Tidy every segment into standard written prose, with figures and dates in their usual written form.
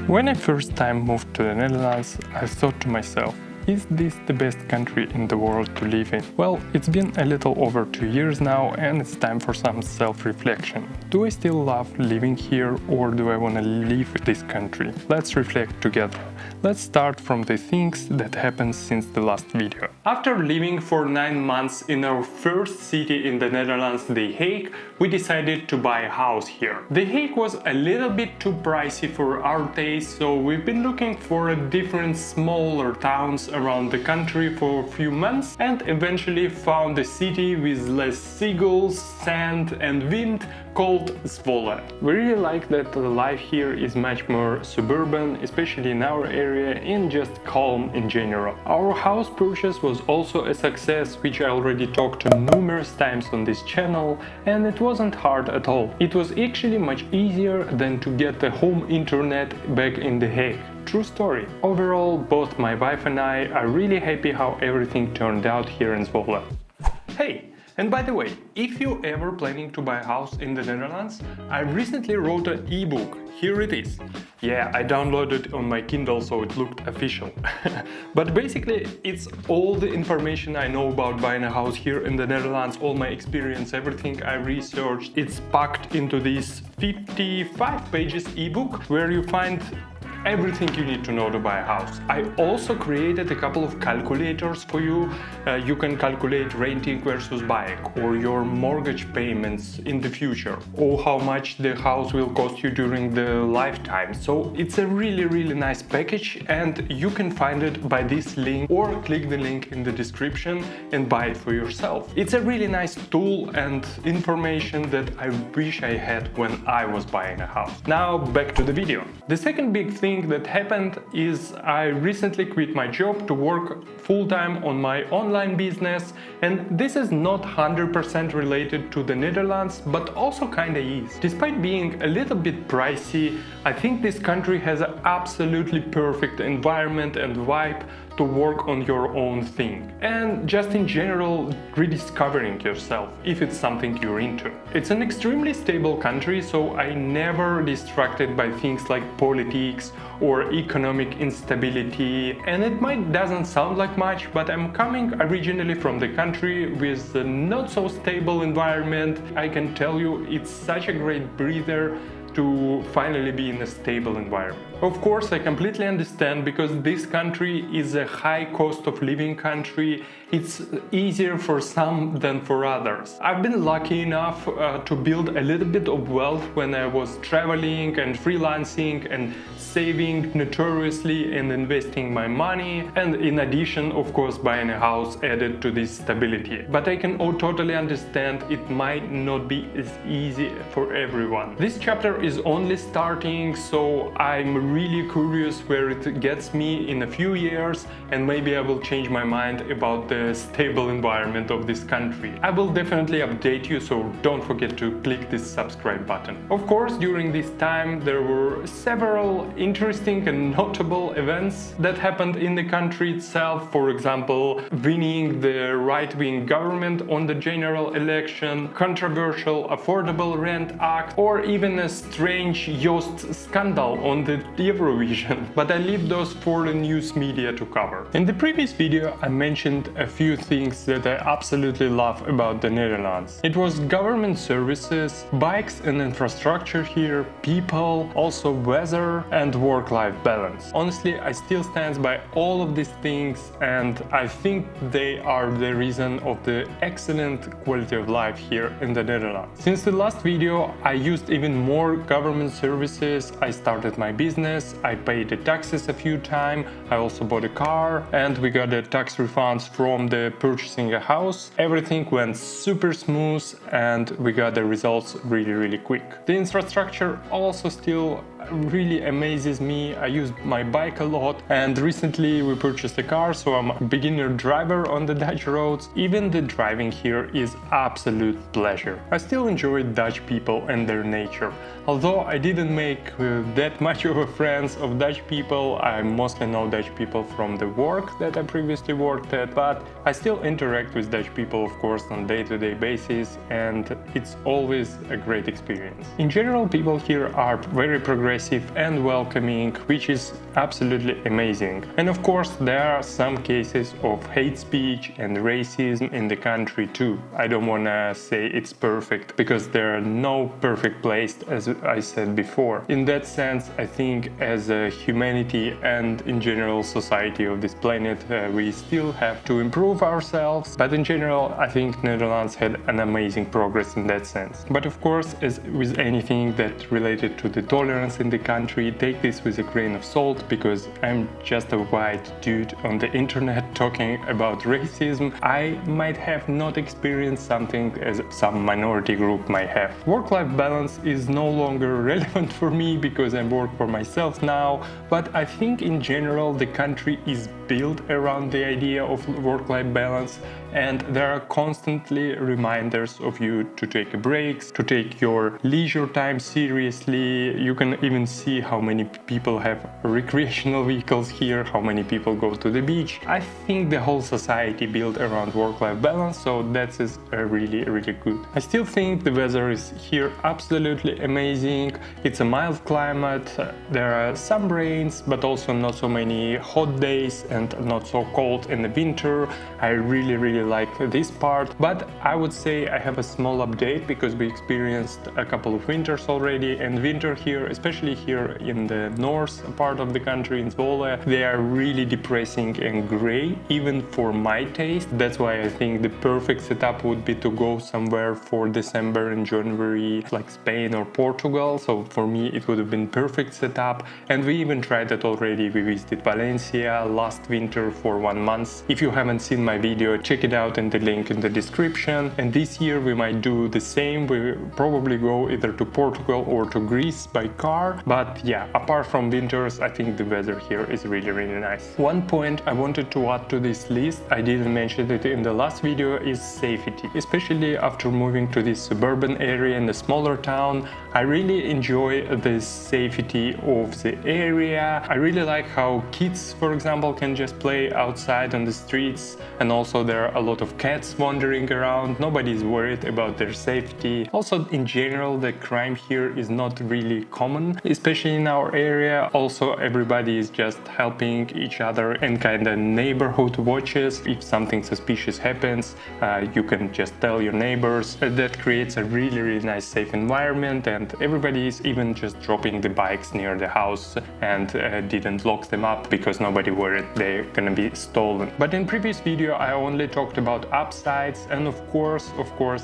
When I first time moved to the Netherlands, I thought to myself, is this the best country in the world to live in? Well, it's been a little over 2 years now and it's time for some self-reflection. Do I still love living here or do I want to leave this country? Let's reflect together. Let's start from the things that happened since the last video. After living for 9 months in our first city in the Netherlands, The Hague, we decided to buy a house here. The Hague was a little bit too pricey for our taste, so we've been looking for different smaller towns around the country for a few months and eventually found a city with less seagulls, sand and wind called Zwolle. We really like that the life here is much more suburban, especially in our area, and just calm in general. Our house purchase was also a success, which I already talked numerous times on this channel, and it wasn't hard at all. It was actually much easier than to get the home internet back in The Hague. True story. Overall, both my wife and I are really happy how everything turned out here in Zwolle. Hey! And by the way, if you're ever planning to buy a house in the Netherlands, I recently wrote an ebook. Here it is. Yeah, I downloaded it on my Kindle so it looked official. But basically, it's all the information I know about buying a house here in the Netherlands, all my experience, everything I researched. It's packed into this 55 pages ebook where you find everything you need to know to buy a house. I also created a couple of calculators for you. You can calculate renting versus buying, or your mortgage payments in the future, or how much the house will cost you during the lifetime. So it's a really nice package, and you can find it by this link or click the link in the description and buy it for yourself. It's a really nice tool and information that I wish I had when I was buying a house. Now back to the video. The second big thing that happened is I recently quit my job to work full-time on my online business, and this is not 100% related to the Netherlands, but also kinda is. Despite being a little bit pricey, I think this country has an absolutely perfect environment and vibe to work on your own thing, and just in general rediscovering yourself if it's something you're into. It's an extremely stable country, so I never distracted by things like politics or economic instability, and it doesn't sound like much, but I'm coming originally from the country with a not so stable environment. I can tell you it's such a great breather to finally be in a stable environment. Of course, I completely understand, because this country is a high cost of living country. It's easier for some than for others. I've been lucky enough to build a little bit of wealth when I was traveling and freelancing and saving notoriously and investing my money, and in addition, of course, buying a house added to this stability. But I can totally understand it might not be as easy for everyone. This chapter is only starting, so I'm really curious where it gets me in a few years, and maybe I will change my mind about the stable environment of this country. I will definitely update you, so don't forget to click this subscribe button. Of course, during this time there were several interesting and notable events that happened in the country itself. For example, winning the right-wing government on the general election, controversial Affordable Rent Act, or even a strange Yoast scandal on the Eurovision. But I leave those for the news media to cover. In the previous video I mentioned a few things that I absolutely love about the Netherlands. It was government services, bikes and infrastructure here, people, also weather and work-life balance. Honestly, I still stand by all of these things, and I think they are the reason of the excellent quality of life here in the Netherlands. Since the last video I used even more government services. I started my business, I paid the taxes a few times, I also bought a car, and we got the tax refunds from the purchasing a house. Everything went super smooth and we got the results really quick. The infrastructure also still really amazes me. I use my bike a lot, and recently we purchased a car, so I'm a beginner driver on the Dutch roads. Even the driving here is absolute pleasure. I still enjoy Dutch people and their nature. Although I didn't make that much of a friends of Dutch people, I mostly know Dutch people from the work that I previously worked at, but I still interact with Dutch people, of course, on day-to-day basis, and it's always a great experience. In general, people here are very progressive progressive and welcoming, which is absolutely amazing. And of course, there are some cases of hate speech and racism in the country too. I don't want to say it's perfect, because there are no perfect places, as I said before. In that sense, I think as a humanity and in general society of this planet, we still have to improve ourselves. But in general, I think Netherlands had an amazing progress in that sense. But of course, as with anything that related to the tolerance in the country, take this with a grain of salt, because I'm just a white dude on the internet talking about racism. I might have not experienced something as some minority group might have. Work-life balance is no longer relevant for me because I work for myself now, but I think in general the country is built around the idea of work-life balance, and there are constantly reminders of you to take breaks, to take your leisure time seriously. You can even see how many people have recreational vehicles here, how many people go to the beach. I think the whole society built around work-life balance, so that is really good. I still think the weather is here absolutely amazing. It's a mild climate, there are some rains, but also not so many hot days and not so cold in the winter. I really like this part, but I would say I have a small update, because we experienced a couple of winters already, and winter here, especially here in the north part of the country in Zwolle, they are really depressing and gray, even for my taste. That's why I think the perfect setup would be to go somewhere for December and January, like Spain or Portugal. So for me it would have been perfect setup, and we even tried that already. We visited Valencia last winter for 1 month. If you haven't seen my video, check it out in the link in the description. And this year we might do the same. We probably go either to Portugal or to Greece by car. But yeah, apart from winters, I think the weather here is really nice. One point I wanted to add to this list, I didn't mention it in the last video, is safety. Especially after moving to this suburban area in a smaller town, I really enjoy the safety of the area. I really like how kids, for example, can just play outside on the streets, and also there are a lot of cats wandering around. Nobody is worried about their safety. Also, in general, the crime here is not really common, especially in our area. Also, everybody is just helping each other in kind of neighborhood watches. If something suspicious happens, you can just tell your neighbors. That creates a really nice safe environment, and everybody is even just dropping the bikes near the house and didn't lock them up because nobody worried they're gonna be stolen. But in previous video I only talked about upsides, and of course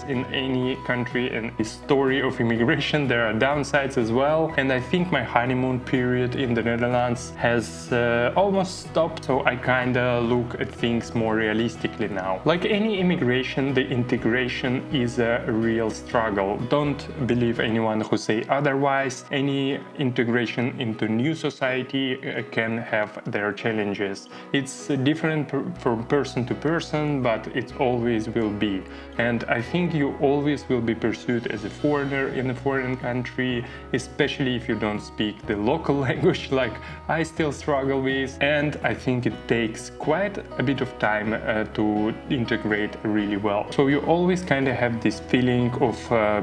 in any country and the story of immigration there are downsides as well. And I think my honeymoon period in the Netherlands has almost stopped, so I kinda look at things more realistically now. Like any immigration, the integration is a real struggle. Don't believe anyone who say otherwise. Any integration into new society can have their challenges. It's different from person to person, but it always will be. And I think you always will be pursued as a foreigner in a foreign country, especially if you don't speak the local language like I still struggle with. And I think it takes quite a bit of time to integrate really well. So you always kind of have this feeling of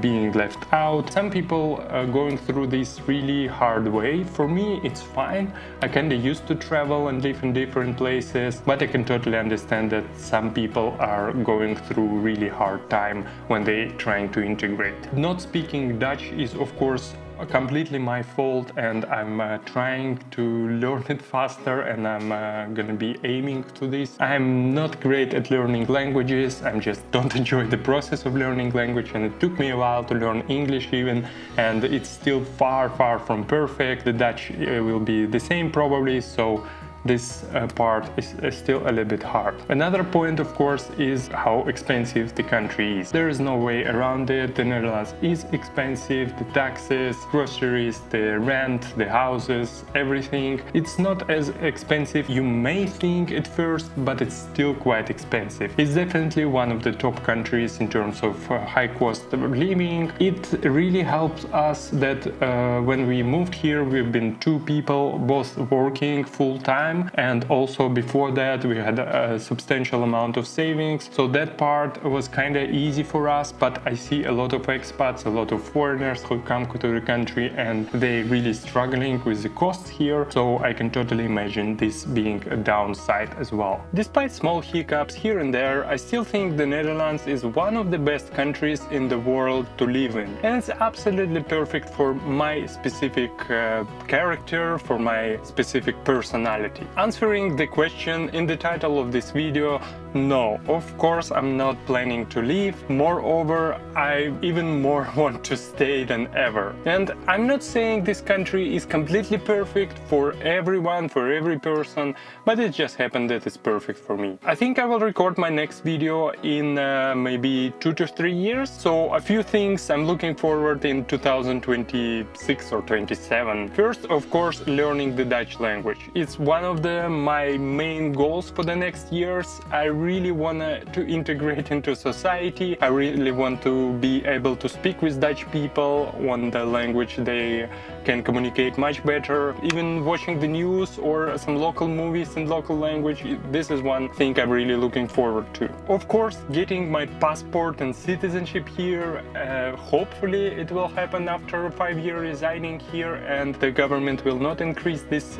being left out. Some people going through this really hard way. For me, it's fine. I kind of used to travel and live in different places, but I can totally understand that some people are going through really hard time when they're trying to integrate. Not speaking Dutch is of course completely my fault, and I'm trying to learn it faster, and I'm gonna be aiming to this. I'm not great at learning languages. I just don't enjoy the process of learning language, and it took me a while to learn English even, and it's still far from perfect. The Dutch will be the same probably, so this part is still a little bit hard. Another point, of course, is how expensive the country is. There is no way around it. The Netherlands is expensive. The taxes, groceries, the rent, the houses, everything. It's not as expensive you may think at first, but it's still quite expensive. It's definitely one of the top countries in terms of high cost of living. It really helps us that when we moved here, we've been two people, both working full time. time, and also before that we had a substantial amount of savings, so that part was kind of easy for us. But I see a lot of expats, a lot of foreigners who come to the country, and they really struggling with the costs here, so I can totally imagine this being a downside as well. Despite small hiccups here and there, I still think the Netherlands is one of the best countries in the world to live in, and it's absolutely perfect for my specific character, for my specific personality. Answering the question in the title of this video, no, of course I'm not planning to leave. Moreover, I even more want to stay than ever. And I'm not saying this country is completely perfect for everyone, for every person, but it just happened that it's perfect for me. I think I will record my next video in maybe 2 to 3 years, so a few things I'm looking forward in 2026 or 27. First, of course, learning the Dutch language. It's one of my main goals for the next years. I really want to integrate into society. I really want to be able to speak with Dutch people on the language they can communicate much better. Even watching the news or some local movies in local language, this is one thing I'm really looking forward to. Of course, getting my passport and citizenship here, hopefully it will happen after 5 years residing here and the government will not increase this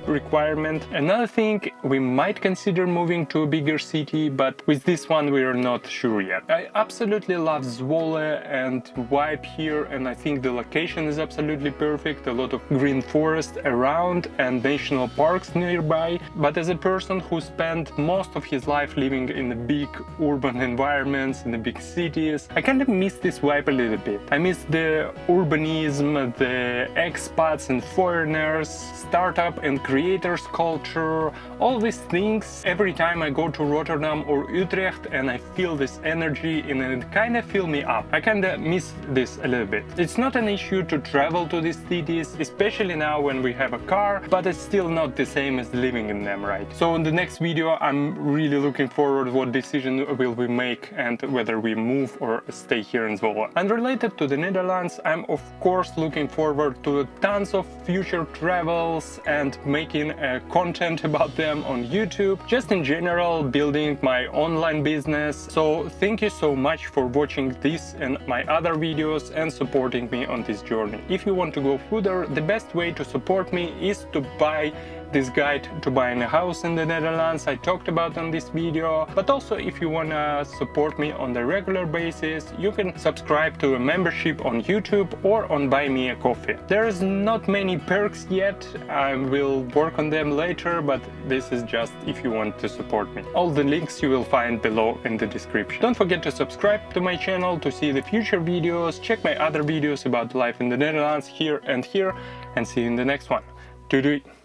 requirement. Another thing, we might consider moving to a bigger city, but with this one we are not sure yet. I absolutely love Zwolle and vibe here, and I think the location is absolutely perfect. A lot of green forest around and national parks nearby. But as a person who spent most of his life living in the big urban environments, in the big cities, I kind of miss this vibe a little bit. I miss the urbanism, the expats and foreigners, startup and creators culture, all these things. Every time I go to Rotterdam or Utrecht and I feel this energy and it kind of fills me up. I kind of miss this a little bit. It's not an issue to travel to these cities, especially now when we have a car, but it's still not the same as living in them, right? So in the next video I'm really looking forward what decision will we make and whether we move or stay here in Zwolle. And related to the Netherlands, I'm of course looking forward to tons of future travels and making content about them on YouTube, just in general building my online business. So thank you so much for watching this and my other videos and supporting me on this journey. If you want to go further, the best way to support me is to buy this guide to buying a house in the Netherlands I talked about on this video. But also, if you wanna support me on the regular basis, you can subscribe to a membership on YouTube or on Buy Me a Coffee. There's not many perks yet, I will work on them later, but this is just if you want to support me. All the links you will find below in the description. Don't forget to subscribe to my channel to see the future videos, check my other videos about life in the Netherlands here, and see you in the next one. Doei doei!